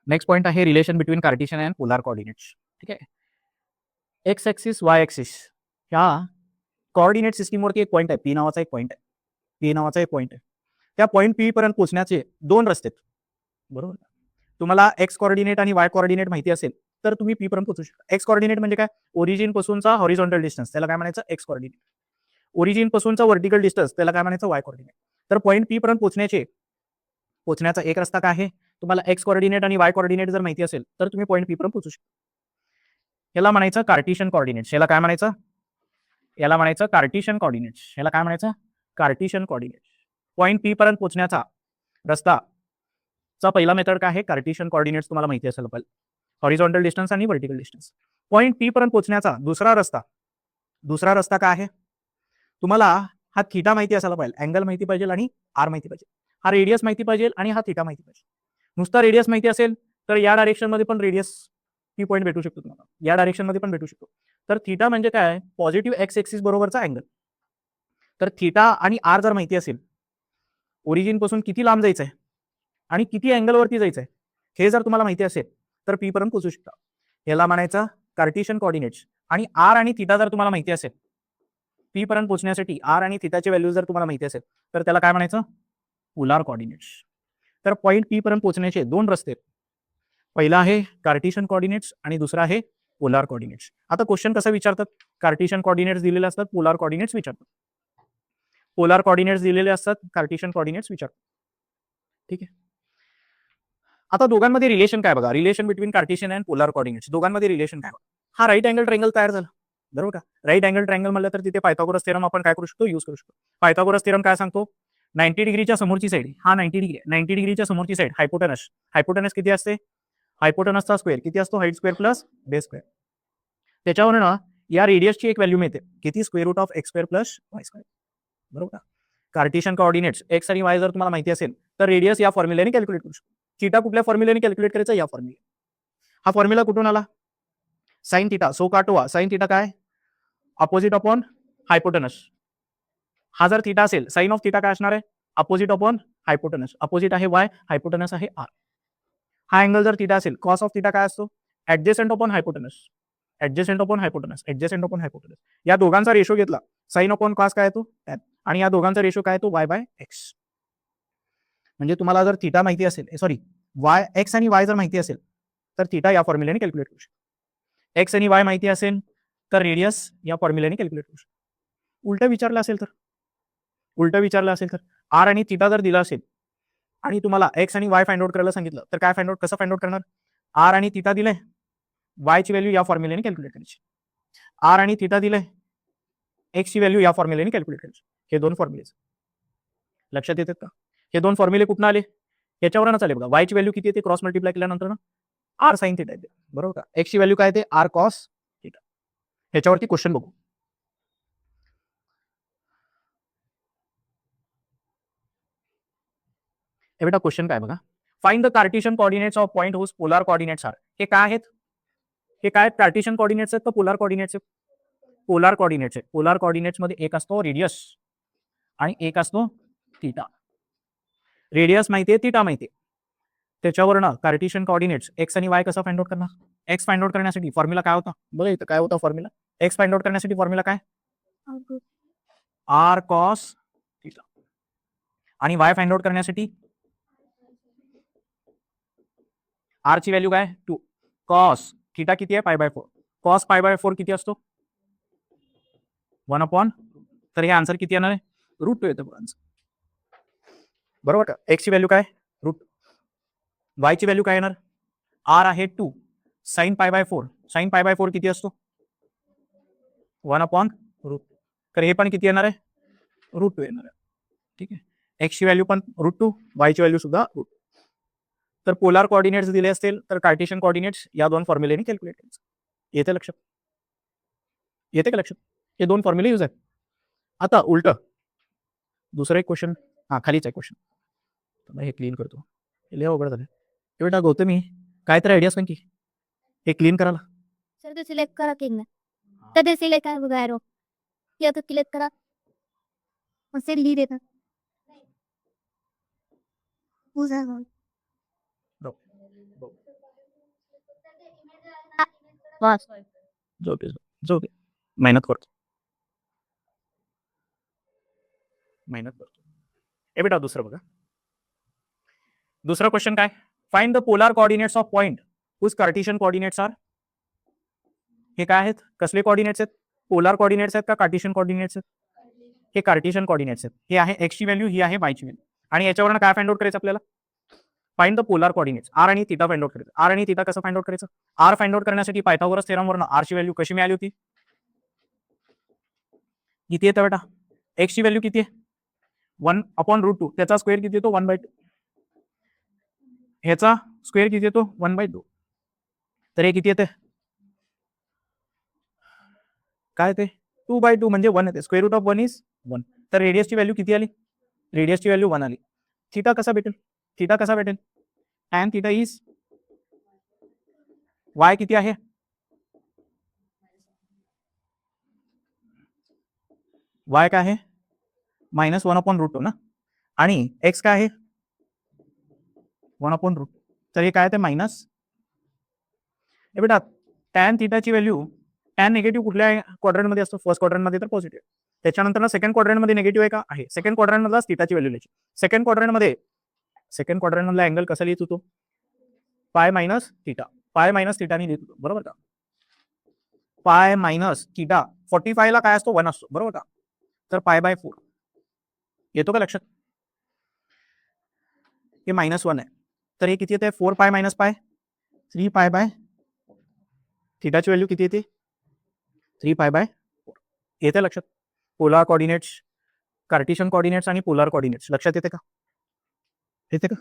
Next point आहे relation between Cartesian and polar coordinates. ठीक आहे. एक्स ॲक्सिस वाय ॲक्सिस ह्या कोऑर्डिनेट सिस्टीमवरती एक पॉईंट आहे, पी नावाचा एक पॉईंट आहे. पी नावाचा एक पॉईंट आहे. त्या पॉईंट पी पर्यंत पोहोचण्याचे दोन रस्ते आहेत. बरोबर. तुम्हाला एक्स कोऑर्डिनेट आणि वाय कोऑर्डिनेट माहिती असेल तर तुम्ही पी पर्यंत पोहोचू शकता. एक्स कोऑर्डिनेट म्हणजे काय? ओरिजिन पासूनचा हॉरिझॉन्टल डिस्टन्स त्याला काय म्हणायचं? X coordinate. ओरिजिन पासूनचा व्हर्टिकल डिस्टन्स त्याला काय म्हणायचं? Y coordinate. तर पॉईंट पी पर्यंत पोहोचण्याचा एक रस्ता काय आहे? तुम्हाला एक्स कोऑर्डिनेट आणि वाय कोऑर्डिनेट जर माहिती असेल तर तुम्ही पॉईंट पी पर्यंत पोहोचू शकता. याला म्हणायचं कार्टेशियन कोऑर्डिनेट्स. याला काय म्हणायचं? याला म्हणायचं कार्टेशियन कोऑर्डिनेट्स. याला काय म्हणायचं? Cartesian coordinates. पॉईंट पी पर्यंत पोहोचण्याचा रस्ता चा पहिला मेथड काय आहे? कार्टेशियन कोऑर्डिनेट्स तुम्हाला माहिती असेल पाहिजे. हॉरिझॉन्टल डिस्टन्स आणि व्हर्टिकल डिस्टन्स. पॉईंट पी पर्यंत पोहोचण्याचा दुसरा रस्ता काय आहे? तुम्हाला हा थीटा माहिती असायला पाहिजे, अँगल माहिती पाहिजे आणि आर माहिती पाहिजे. हा रेडियस माहिती पाहिजे आणि हा थीटा माहिती पाहिजे. नुसता रेडियस माहिती असेल तर या डायरेक्शन मध्ये पण रेडियस पी पॉईंट भेटू शकतो तुम्हाला, या डायरेक्शन मध्ये पण भेटू शकतो. तर थीटा म्हणजे काय? पॉझिटिव्ह एक्स एक्सिस बरोबरचा अँगल. तर थीटा आणि आर जर माहिती असेल, ओरिजिन पासून किती लांब जायचं आहे आणि किती अँगल वरती जायचं आहे हे जर तुम्हाला माहिती असेल तर पी पर्यंत पोहोचू शकता. याला म्हणायचं कार्टेशियन कोऑर्डिनेट्स. आणि आर आणि थीटा जर तुम्हाला माहिती असेल, पी पर्यंत पोहोचण्यासाठी आर आणि थीटाचे व्हॅल्यू जर तुम्हाला माहिती असेल तर त्याला काय म्हणायचं? Polar coordinates. तर पॉईंट पी पर्यंत पोहोचण्याचे दोन रस्ते. पहिला आहे कार्टेशियन कोऑर्डिनेट्स आणि दुसरा आहे पोलार कोऑर्डिनेट्स. आता क्वेश्चन कसं विचारतात? कार्टेशियन कोऑर्डिनेट्स दिलेले असतात, पोलार कोऑर्डिनेट्स विचारतात. पोलार कोऑर्डिनेट्स दिलेले असतात, कार्टेशियन कोऑर्डिनेट्स विचारतात. ठीक आहे. आता दोघांमध्ये रिलेशन काय बघा? Relation between Cartesian and polar coordinates. दोघांमध्ये रिलेशन काय? हा राईट अँगल ट्रायंगल तयार झाला. बरोबर का? राईट अँगल ट्रायंगल म्हणलं तर तिथे पायथागोरस थेरम आपण काय करू शकतो? यूज करू शकतो. पायथागोरस थेरम काय सांगतो? 90 डिग्रीच्या समोरची साईड, हा 90 डिग्री आहे. 90 डिग्रीच्या समोरची साईड हायपोटेनस. हायपोटेनस किती असते? हायपोटेनसचा स्क्वेअर किती असतो? Height square plus base square. त्याच्यावरनं या रेडियसची एक व्हॅल्यू मिळते. किती? Square root of x square plus y square. बरोबर का? कार्टेशियन कोऑर्डिनेट्स एक्स आणि वाय जर तुम्हाला माहिती असेल तर रेडियस या फॉर्म्युल्याने कॅल्क्युलेट करू शकतो. थीटा कुठल्या फॉर्म्युल्याने कॅल्क्युलेट करायचा? या फॉर्म्युला. हा फॉर्म्युला कुठून आला? Sine theta. सो काटोवा. साइन थीटा काय? Opposite upon hypotenuse. हा जर थीटा असेल, साइन ऑफ थीटा काय असणार आहे? Opposite upon hypotenuse. अपोजिट आहे वाय, हायपोटेनस आहे आर. हा अँगल जर थीटा असेल, कॉस ऑफ थीटा काय असतो? Adjacent upon hypotenuse. Adjacent upon hypotenuse. Adjacent upon hypotenuse. या दोघांचा रेशो घेतला, साइन अपॉन कॉस काय येतो? टॅन. आणि या दोघांचा रेशो काय येतो? Y by x. म्हणजे तुम्हाला जर थीटा माहिती असेल, सॉरी वाय, एक्स आणि वाय जर माहिती असेल तर थीटा या फॉर्म्युल्याने कॅल्क्युलेट करू शकतो. एक्स आणि वाय माहिती असेल तर रेडियस या फॉर्म्युल्याने कॅल्क्युलेट करू शकतो. उलट विचारलं असेल तर आर आणि थीटा जर दिला असेल आणि तुम्हाला एक्स आणि वाय फाइंड आउट करायला सांगितलं तर काय कसं फाइंड आउट करणार? आर आणि थीटा दिले, वाय ची व्हॅल्यू या फॉर्म्युल्याने कॅल्क्युलेट करायची. आर आणि थीटा दिले, एक्स ची व्हॅल्यू या फॉर्म्युल्याने कॅल्क्युलेट करायची. हे दोन फॉर्म्युले लक्षात येतात का? हे दोन फॉर्म्युले कुठून आले? याच्यावरच आले बघा. वाय ची व्हॅल्यू किती येते क्रॉस मल्टिप्लाय केल्यानंतर? आर साइन थीटा येते. बरोबर का? एक्स ची व्हॅल्यू काय येते? R cos theta. ह्याच्यावरती क्वेश्चन बघू. हे बेटा क्वेश्चन काय बघा. Find the Cartesian coordinates of point whose polar coordinates are. हे काय आहेत? हे काय कार्टेशियन कोऑर्डिनेट्स आहेत का पोलार कोऑर्डिनेट्स आहेत? पोलार कोऑर्डिनेट्स आहेत. पोलार कोऑर्डिनेट्स मध्ये एक असतो रेडियस आणि एक असतो थीटा. रेडियस माहितीये, थीटा माहितीये. त्याच्यावरनं कार्टेशियन कोऑर्डिनेट्स एक्स आणि वाय कसं फाइंड आउट करणार? एक्स फाइंड आउट करण्यासाठी फॉर्म्युला काय होता? बघा इथं काय होता फॉर्म्युला. एक्स फाइंड आउट करण्यासाठी फॉर्म्युला काय? R cos theta. आणि वाय फाइंड आउट करण्यासाठी आर ची व्हॅल्यू काय? 2. कॉस थीटा किती आहे? Pi by 4. Cos pi by 4 किती असतो? 1 अपॉन. तर हे आन्सर किती येणार आहे? √2 येतं आन्सर. बरोबर का? एक्स ची व्हॅल्यू काय? रूट. वाय ची व्हॅल्यू काय येणार? आर आहे 2. Sign pi by 4. Sign pi by 4 किती असतो? 1 अपॉन √. तर हे पण किती येणार आहे? √2 येणार आहे. ठीक आहे. एक्स ची व्हॅल्यू पण √2, वाय ची व्हॅल्यू सुद्धा √2. तर पोलार कोऑर्डिनेट्स दिले असतील तर कार्टेशियन कोऑर्डिनेट्स या दोन फॉर्म्युलेने कॅल्क्युलेट करायचं. येते लक्षात? येते का लक्षात? हे दोन फॉर्म्युले यूज आहेत. आता उलट दुसरा एक क्वेश्चन, हा खालीच आहे क्वेश्चन, हे क्लीन करतो. हे अवघड झालं. हे बेटा गौतमी काय तर आयडिया सांग की हे क्लीन करायला. सर तो सिलेक्ट करा की ना तर सिलेक्ट काय बघा रो या तो सिलेक्ट करा मग से ली देता बघ बस झोपे मेहनत करतो ए बेटा दुसरं बघा दुसरा क्वेश्चन काय find the polar coordinates of point whose Cartesian coordinates are हे काय आहेत कसले कोऑर्डिनेट्स आहेत पोलार कोऑर्डिनेट्स आहेत का कार्टेशियन कोऑर्डिनेट्स आहेत हे कार्टेशियन कोऑर्डिनेट्स आहेत हे आहे x ची व्हॅल्यू ही आहे y ची व्हॅल्यू आणि याच्यावरून काय फाइंड आउट करायचं आपल्याला find the polar coordinates r आणि थीटा फाइंड आउट करायचं r आणि थीटा कसं फाइंड आउट करायचं r फाइंड आउट करण्यासाठी पायथागोरस थेरमवरून r ची व्हॅल्यू कशी मिळाली होती किती येतं बेटा x ची व्हॅल्यू किती आहे 1/√2 त्याचा स्क्वेअर किती येतो 1/2 ह्याचा स्क्वेअर किती येतो 1/2 तर हे किती येते काय ते 2/2 म्हणजे 1 येते स्क्वेअर रूट ऑफ 1 इज 1 तर रेडियसची व्हॅल्यू किती आली रेडियसची व्हॅल्यू 1 आली थीटा कसा भेटेल tan थीटा इज y किती आहे y काय आहे -1/√2 ना आणि x काय आहे 1/√2 तर हे काय ते मायनस हे बेटा tan थीटाची व्हॅल्यू tan निगेटिव्ह कुठल्या क्वाड्रंटमध्ये असतो फर्स्ट क्वाड्रंटमध्ये तर पॉझिटिव्ह त्याच्यानंतर सेकंड क्वाड्रंटमध्ये निगेटिव्ह आहे का आहे सेकंड क्वाड्रंटमधला थीटाची व्हॅल्यू लिहायची सेकंड क्वाड्रंटमधला अँगल कसा लिहित होतो पाय मायनस थीटाने लिहित होतो बरोबर का पाय मायनस थीटा 45 ला काय असतो 1 असतो बरोबर का तर π/4 येतो का लक्षात हे -1 आहे तर हे किती येते 4π - π 3π/4 थीटाची व्हॅल्यू किती येते 3π/4 येते लक्षात पोलार कोऑर्डिनेट्स कार्टेशियन कोऑर्डिनेट्स आणि पोलार कोऑर्डिनेट्स लक्षात येते का